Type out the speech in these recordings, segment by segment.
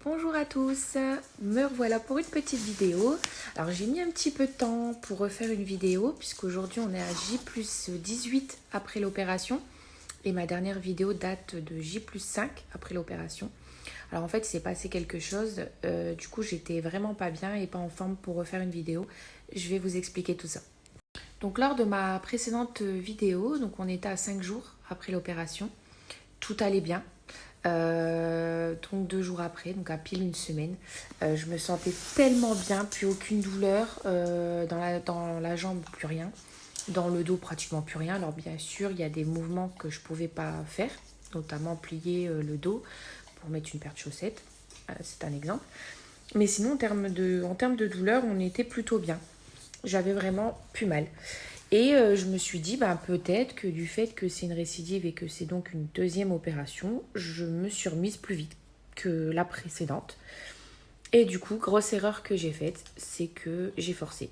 Bonjour à tous, me revoilà pour une petite vidéo. Alors j'ai mis un petit peu de temps pour refaire une vidéo puisqu'aujourd'hui on est à J+18 après l'opération et ma dernière vidéo date de J+5 après l'opération. Alors en fait il s'est passé quelque chose, du coup j'étais vraiment pas bien et pas en forme pour refaire une vidéo. Je vais vous expliquer tout ça. Donc lors de ma précédente vidéo, donc on était à 5 jours après l'opération, tout allait bien. Donc 2 jours après, donc à pile une semaine, je me sentais tellement bien, plus aucune douleur dans la jambe, plus rien, dans le dos pratiquement plus rien. Alors bien sûr, il y a des mouvements que je pouvais pas faire, notamment plier le dos pour mettre une paire de chaussettes, c'est un exemple. Mais sinon, en termes de douleur, on était plutôt bien. J'avais vraiment plus mal. Et je me suis dit, bah, peut-être que du fait que c'est une récidive et que c'est donc une deuxième opération, je me suis remise plus vite que la précédente. Et du coup, grosse erreur que j'ai faite, c'est que j'ai forcé.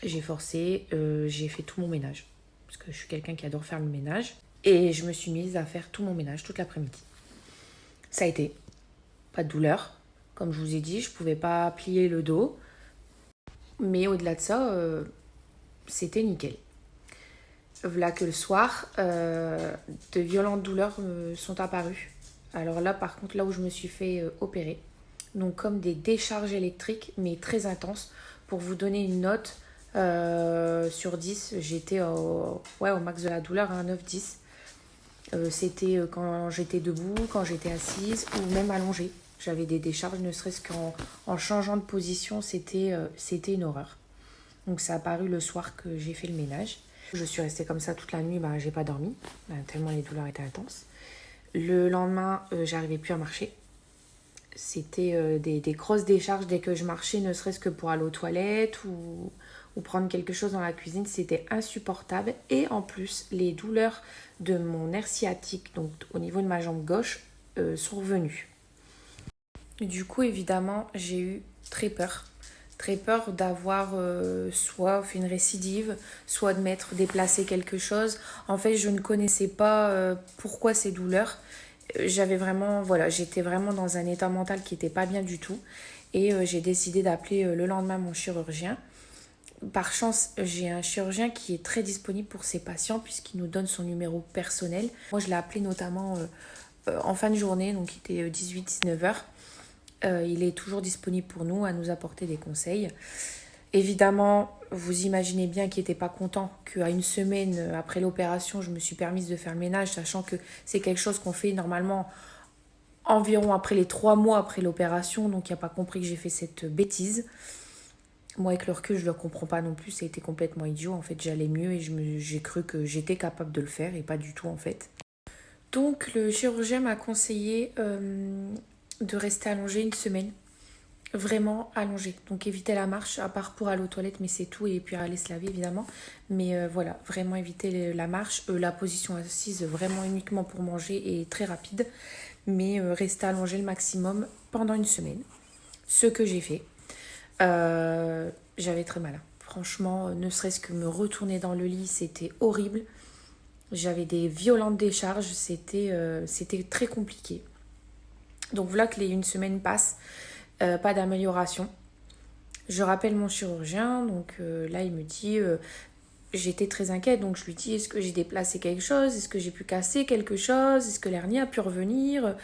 J'ai fait tout mon ménage. Parce que je suis quelqu'un qui adore faire le ménage. Et je me suis mise à faire tout mon ménage toute l'après-midi. Ça a été. Pas de douleur. Comme je vous ai dit, je pouvais pas plier le dos. Mais au-delà de ça, c'était nickel. Voilà que le soir, de violentes douleurs me sont apparues. Alors là, par contre, là où je me suis fait opérer, donc comme des décharges électriques, mais très intenses. Pour vous donner une note, sur 10, j'étais au max de la douleur, un 9-10. C'était quand j'étais debout, quand j'étais assise ou même allongée. J'avais des décharges, ne serait-ce qu'en changeant de position, c'était une horreur. Donc ça a apparu le soir que j'ai fait le ménage. Je suis restée comme ça toute la nuit, bah, j'ai pas dormi, tellement les douleurs étaient intenses. Le lendemain, j'arrivais plus à marcher. C'était des grosses décharges dès que je marchais, ne serait-ce que pour aller aux toilettes ou prendre quelque chose dans la cuisine, c'était insupportable. Et en plus, les douleurs de mon nerf sciatique, donc au niveau de ma jambe gauche, sont revenues. Du coup, évidemment, j'ai eu très peur. Très peur d'avoir soit fait une récidive, soit de m'être déplacé quelque chose. En fait, je ne connaissais pas pourquoi ces douleurs. J'étais vraiment dans un état mental qui n'était pas bien du tout. Et j'ai décidé d'appeler le lendemain mon chirurgien. Par chance, j'ai un chirurgien qui est très disponible pour ses patients puisqu'il nous donne son numéro personnel. Moi, je l'ai appelé notamment en fin de journée, donc il était 18-19 heures. Il est toujours disponible pour nous, à nous apporter des conseils. Évidemment, vous imaginez bien qu'il n'était pas content qu'à une semaine après l'opération, je me suis permise de faire le ménage, sachant que c'est quelque chose qu'on fait normalement environ après les 3 mois après l'opération. Donc il n'a pas compris que j'ai fait cette bêtise. Moi, avec le recul, je ne le comprends pas non plus. Ça a été complètement idiot. En fait, j'allais mieux et j'ai cru que j'étais capable de le faire et pas du tout en fait. Donc le chirurgien m'a conseillé de rester allongée une semaine. Vraiment allongée. Donc éviter la marche, à part pour aller aux toilettes, mais c'est tout. Et puis aller se laver évidemment. Mais voilà, vraiment éviter la marche. La position assise, vraiment uniquement pour manger et très rapide. Mais rester allongée le maximum pendant une semaine. Ce que j'ai fait. J'avais très mal. Franchement, ne serait-ce que me retourner dans le lit, c'était horrible. J'avais des violentes décharges, c'était très compliqué. Donc voilà que les une semaine passe, pas d'amélioration. Je rappelle mon chirurgien, donc là il me dit, j'étais très inquiète, donc je lui dis, est-ce que j'ai déplacé quelque chose, est-ce que j'ai pu casser quelque chose, est-ce que l'hernie a pu revenir.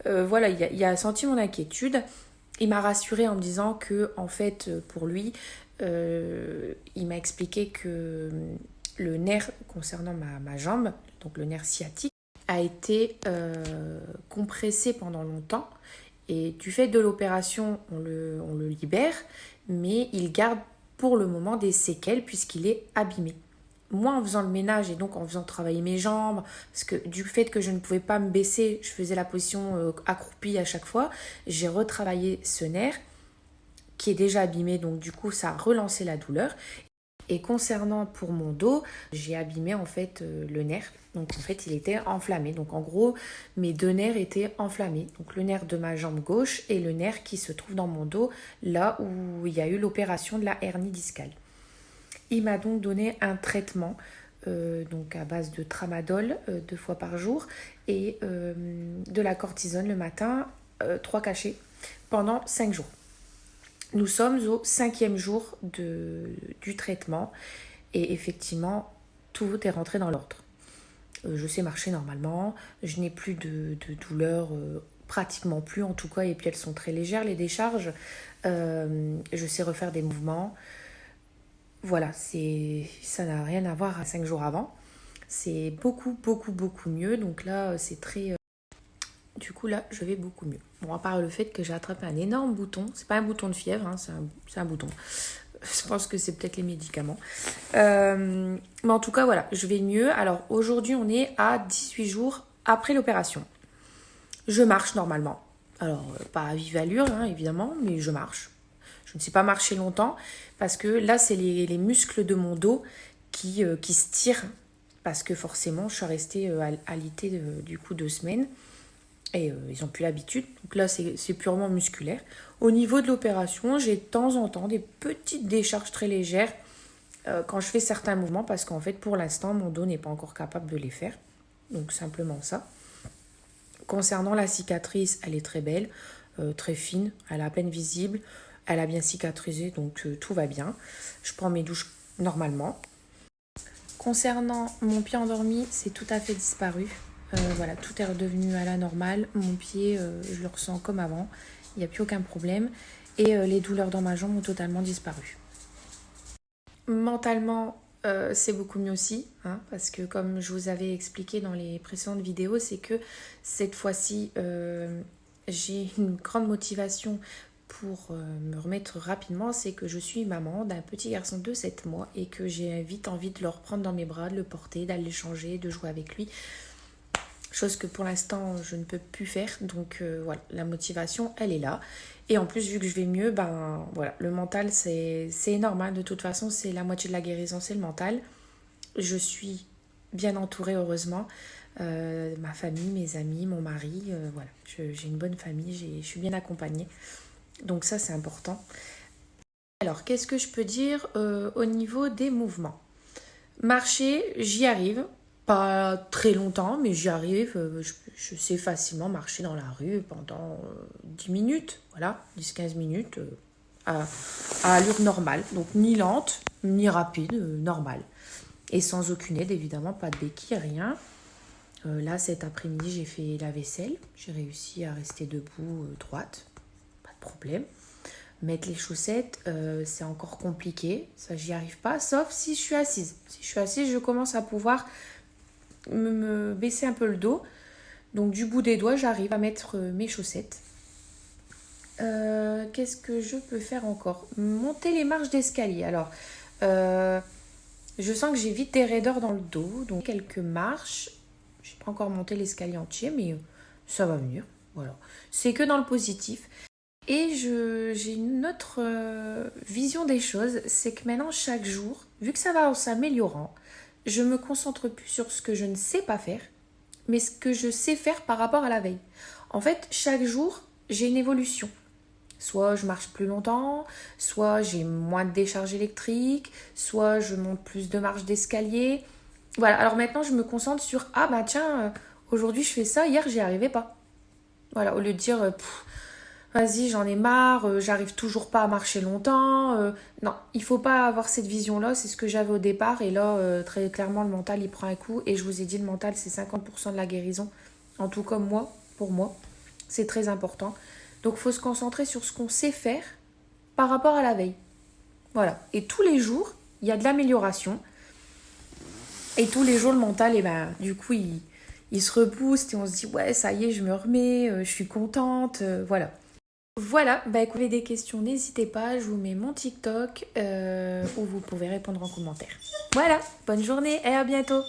Voilà, il a senti mon inquiétude. Il m'a rassurée en me disant que, en fait, pour lui, il m'a expliqué que le nerf concernant ma jambe, donc le nerf sciatique, a été compressé pendant longtemps. Et du fait de l'opération, on le libère, mais il garde pour le moment des séquelles puisqu'il est abîmé. Moi, en faisant le ménage et donc en faisant travailler mes jambes, parce que du fait que je ne pouvais pas me baisser, je faisais la position accroupie à chaque fois, j'ai retravaillé ce nerf qui est déjà abîmé, donc du coup ça a relancé la douleur. Et concernant pour mon dos, j'ai abîmé en fait le nerf. Donc en fait il était enflammé. Donc en gros mes deux nerfs étaient enflammés. Donc le nerf de ma jambe gauche et le nerf qui se trouve dans mon dos, là où il y a eu l'opération de la hernie discale. Il m'a donc donné un traitement donc à base de tramadol 2 fois par jour et de la cortisone le matin 3 cachets pendant 5 jours. Nous sommes au 5e jour du traitement et effectivement, tout est rentré dans l'ordre. Je sais marcher normalement, je n'ai plus de douleurs, pratiquement plus en tout cas, et puis elles sont très légères les décharges. Je sais refaire des mouvements. Voilà, ça n'a rien à voir à 5 jours avant. C'est beaucoup mieux, donc là c'est très... Du coup là je vais beaucoup mieux. Bon, à part le fait que j'ai attrapé un énorme bouton, c'est pas un bouton de fièvre, hein, c'est un bouton. Je pense que c'est peut-être les médicaments. Mais en tout cas, voilà, je vais mieux. Alors aujourd'hui, on est à 18 jours après l'opération. Je marche normalement. Alors, pas à vive allure, hein, évidemment, mais je marche. Je ne sais pas marcher longtemps parce que là, c'est les muscles de mon dos qui se tirent parce que forcément, je suis restée alitée du coup 2 semaines. Et ils n'ont plus l'habitude. Donc là, c'est purement musculaire. Au niveau de l'opération, j'ai de temps en temps des petites décharges très légères quand je fais certains mouvements parce qu'en fait, pour l'instant, mon dos n'est pas encore capable de les faire. Donc simplement ça. Concernant la cicatrice, elle est très belle, très fine, elle est à peine visible. Elle a bien cicatrisé, donc tout va bien. Je prends mes douches normalement. Concernant mon pied endormi, c'est tout à fait disparu. Voilà, tout est redevenu à la normale. Mon pied, je le ressens comme avant. Il n'y a plus aucun problème. Et les douleurs dans ma jambe ont totalement disparu. Mentalement, c'est beaucoup mieux aussi. Hein, parce que comme je vous avais expliqué dans les précédentes vidéos, c'est que cette fois-ci, j'ai une grande motivation pour me remettre rapidement. C'est que je suis maman d'un petit garçon de 7 mois et que j'ai vite envie de le reprendre dans mes bras, de le porter, d'aller le changer, de jouer avec lui. Chose que pour l'instant, je ne peux plus faire. Donc voilà, la motivation, elle est là. Et en plus, vu que je vais mieux, ben voilà, le mental, c'est énorme. Hein. De toute façon, c'est la moitié de la guérison, c'est le mental. Je suis bien entourée, heureusement. Ma famille, mes amis, mon mari, voilà. J'ai une bonne famille, je suis bien accompagnée. Donc ça, c'est important. Alors, qu'est-ce que je peux dire au niveau des mouvements? Marcher, j'y arrive. Pas très longtemps, mais j'y arrive. Je sais facilement marcher dans la rue pendant 10 minutes. Voilà, 10-15 minutes à allure normale. Donc ni lente, ni rapide, normale. Et sans aucune aide, évidemment, pas de béquille, rien. Là, cet après-midi, j'ai fait la vaisselle. J'ai réussi à rester debout, droite. Pas de problème. Mettre les chaussettes, c'est encore compliqué. Ça, j'y arrive pas, sauf si je suis assise. Si je suis assise, je commence à pouvoir me baisser un peu le dos. Donc du bout des doigts, j'arrive à mettre mes chaussettes. Qu'est-ce que je peux faire encore? Monter les marches d'escalier. Alors, je sens que j'ai vite des raideurs dans le dos. Donc quelques marches. Je n'ai pas encore monté l'escalier entier, mais ça va venir. Voilà. C'est que dans le positif. Et j'ai une autre vision des choses. C'est que maintenant, chaque jour, vu que ça va en s'améliorant, je me concentre plus sur ce que je ne sais pas faire, mais ce que je sais faire par rapport à la veille. En fait, chaque jour, j'ai une évolution. Soit je marche plus longtemps, soit j'ai moins de décharge électrique, soit je monte plus de marches d'escalier. Voilà, alors maintenant, je me concentre sur « Ah bah tiens, aujourd'hui je fais ça, hier j'y arrivais pas. » Voilà, au lieu de dire vas-y, j'en ai marre, j'arrive toujours pas à marcher longtemps. Non, il faut pas avoir cette vision-là, c'est ce que j'avais au départ. Et là, très clairement, le mental, il prend un coup. Et je vous ai dit, le mental, c'est 50% de la guérison. En tout cas, pour moi, c'est très important. Donc, il faut se concentrer sur ce qu'on sait faire par rapport à la veille. Voilà. Et tous les jours, il y a de l'amélioration. Et tous les jours, le mental, du coup, il se rebooste et on se dit, ouais, ça y est, je me remets, je suis contente, voilà. Voilà, bah écoutez, vous avez des questions, n'hésitez pas, je vous mets mon TikTok où vous pouvez répondre en commentaire. Voilà, bonne journée et à bientôt.